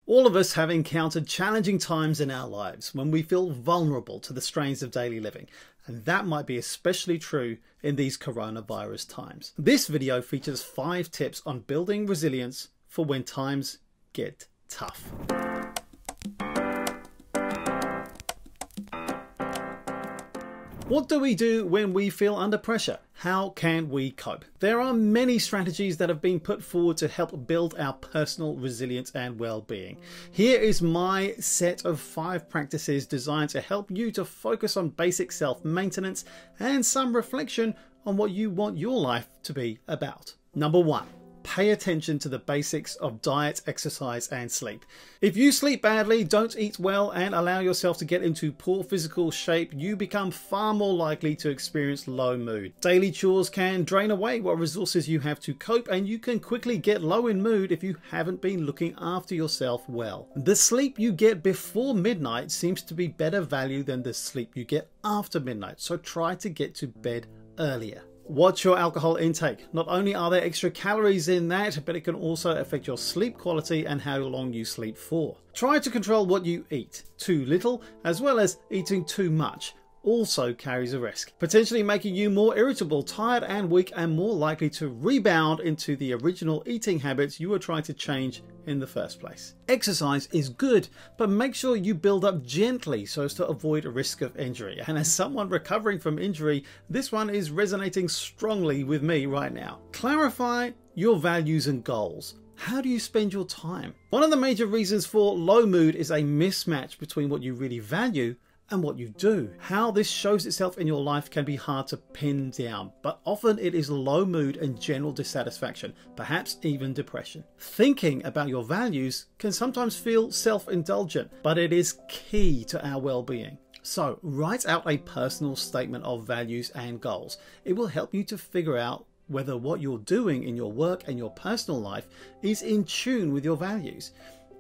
All of us have encountered challenging times in our lives when we feel vulnerable to the strains of daily living, and that might be especially true in these coronavirus times. This video features 5 tips on building resilience for when times get tough. What do we do when we feel under pressure? How can we cope? There are many strategies that have been put forward to help build our personal resilience and well-being. Here is my set of 5 practices designed to help you to focus on basic self-maintenance and some reflection on what you want your life to be about. Number 1. Pay attention to the basics of diet, exercise, and sleep. If you sleep badly, don't eat well, and allow yourself to get into poor physical shape, you become far more likely to experience low mood. Daily chores can drain away what resources you have to cope, and you can quickly get low in mood if you haven't been looking after yourself well. The sleep you get before midnight seems to be better value than the sleep you get after midnight, so try to get to bed earlier. Watch your alcohol intake. Not only are there extra calories in that, but it can also affect your sleep quality and how long you sleep for. Try to control what you eat. Too little, as well as eating too much, also carries a risk, potentially making you more irritable, tired and weak, and more likely to rebound into the original eating habits you were trying to change in the first place. Exercise is good, but make sure you build up gently so as to avoid a risk of injury. And as someone recovering from injury, this one is resonating strongly with me right now. Clarify your values and goals. How do you spend your time? One of the major reasons for low mood is a mismatch between what you really value and what you do. How this shows itself in your life can be hard to pin down, but often it is low mood and general dissatisfaction, perhaps even depression. Thinking about your values can sometimes feel self-indulgent, but it is key to our well-being. So write out a personal statement of values and goals. It will help you to figure out whether what you're doing in your work and your personal life is in tune with your values.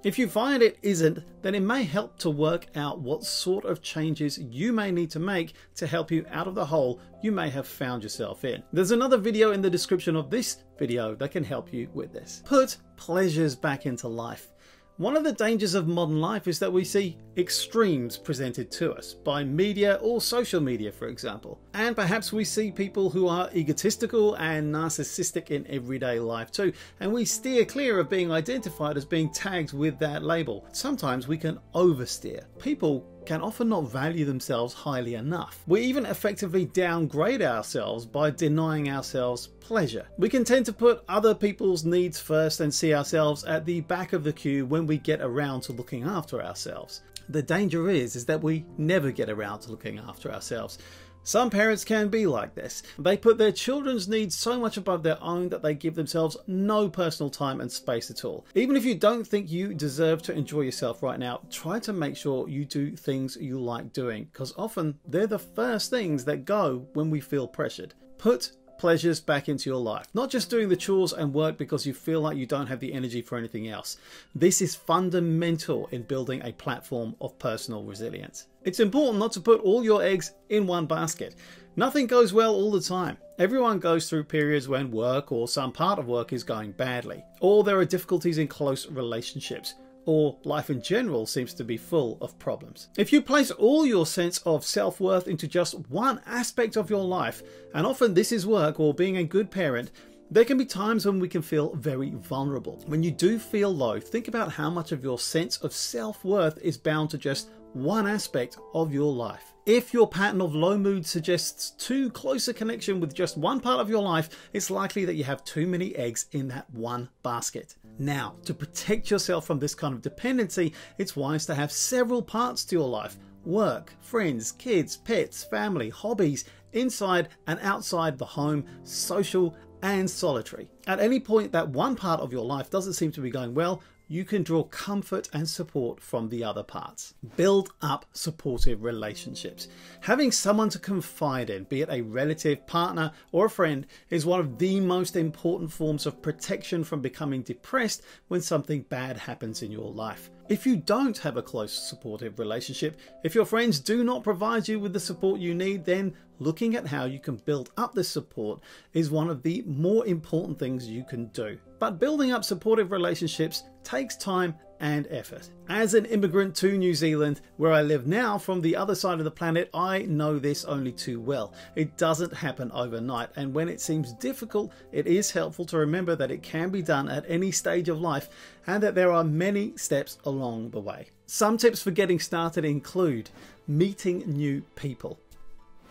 If you find it isn't, then it may help to work out what sort of changes you may need to make to help you out of the hole you may have found yourself in. There's another video in the description of this video that can help you with this. Put pleasures back into life. One of the dangers of modern life is that we see extremes presented to us by media or social media, for example. And perhaps we see people who are egotistical and narcissistic in everyday life too, and we steer clear of being identified as being tagged with that label. Sometimes we can oversteer. People can often not value themselves highly enough. We even effectively downgrade ourselves by denying ourselves pleasure. We can tend to put other people's needs first and see ourselves at the back of the queue when we get around to looking after ourselves. The danger is that we never get around to looking after ourselves. Some parents can be like this. They put their children's needs so much above their own that they give themselves no personal time and space at all. Even if you don't think you deserve to enjoy yourself right now, try to make sure you do things you like doing, because often they're the first things that go when we feel pressured. Put pleasures back into your life, not just doing the chores and work because you feel like you don't have the energy for anything else. This is fundamental in building a platform of personal resilience. It's important not to put all your eggs in one basket. Nothing goes well all the time. Everyone goes through periods when work or some part of work is going badly, or there are difficulties in close relationships, or life in general seems to be full of problems. If you place all your sense of self-worth into just one aspect of your life, and often this is work or being a good parent, there can be times when we can feel very vulnerable. When you do feel low, think about how much of your sense of self-worth is bound to just one aspect of your life. If your pattern of low mood suggests too close a connection with just one part of your life, it's likely that you have too many eggs in that one basket. Now, to protect yourself from this kind of dependency, it's wise to have several parts to your life. Work, friends, kids, pets, family, hobbies, inside and outside the home, social and solitary. At any point that one part of your life doesn't seem to be going well, you can draw comfort and support from the other parts. Build up supportive relationships. Having someone to confide in, be it a relative, partner, or a friend, is one of the most important forms of protection from becoming depressed when something bad happens in your life. If you don't have a close supportive relationship, if your friends do not provide you with the support you need, then looking at how you can build up this support is one of the more important things you can do. But building up supportive relationships takes time and effort. As an immigrant to New Zealand, where I live now from the other side of the planet, I know this only too well. It doesn't happen overnight, and when it seems difficult, it is helpful to remember that it can be done at any stage of life and that there are many steps along the way. Some tips for getting started include meeting new people.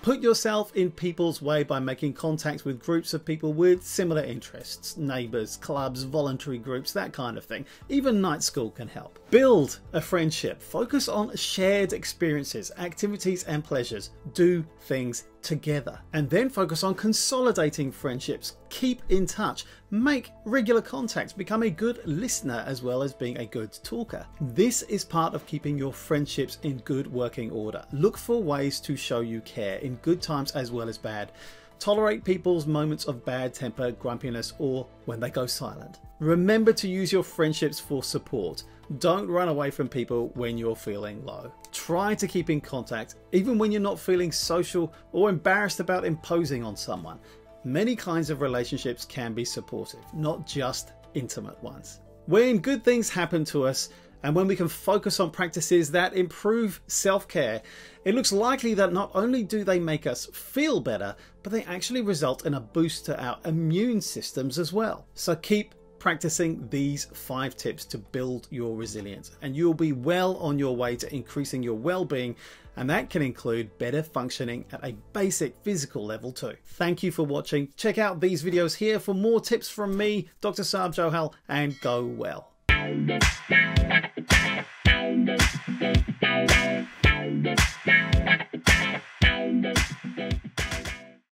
Put yourself in people's way by making contacts with groups of people with similar interests, neighbours, clubs, voluntary groups, that kind of thing. Even night school can help. Build a friendship. Focus on shared experiences, activities and pleasures. Do things together. And then focus on consolidating friendships. Keep in touch. Make regular contacts. Become a good listener as well as being a good talker. This is part of keeping your friendships in good working order. Look for ways to show you care in good times as well as bad. Tolerate people's moments of bad temper, grumpiness, or when they go silent. Remember to use your friendships for support. Don't run away from people when you're feeling low. Try to keep in contact, even when you're not feeling social or embarrassed about imposing on someone. Many kinds of relationships can be supportive, not just intimate ones. When good things happen to us, and when we can focus on practices that improve self-care, it looks likely that not only do they make us feel better, but they actually result in a boost to our immune systems as well. So keep practicing these 5 tips to build your resilience, and you'll be well on your way to increasing your well-being, and that can include better functioning at a basic physical level too. Thank you for watching. Check out these videos here for more tips from me, Dr. Sarb Johal, and go well.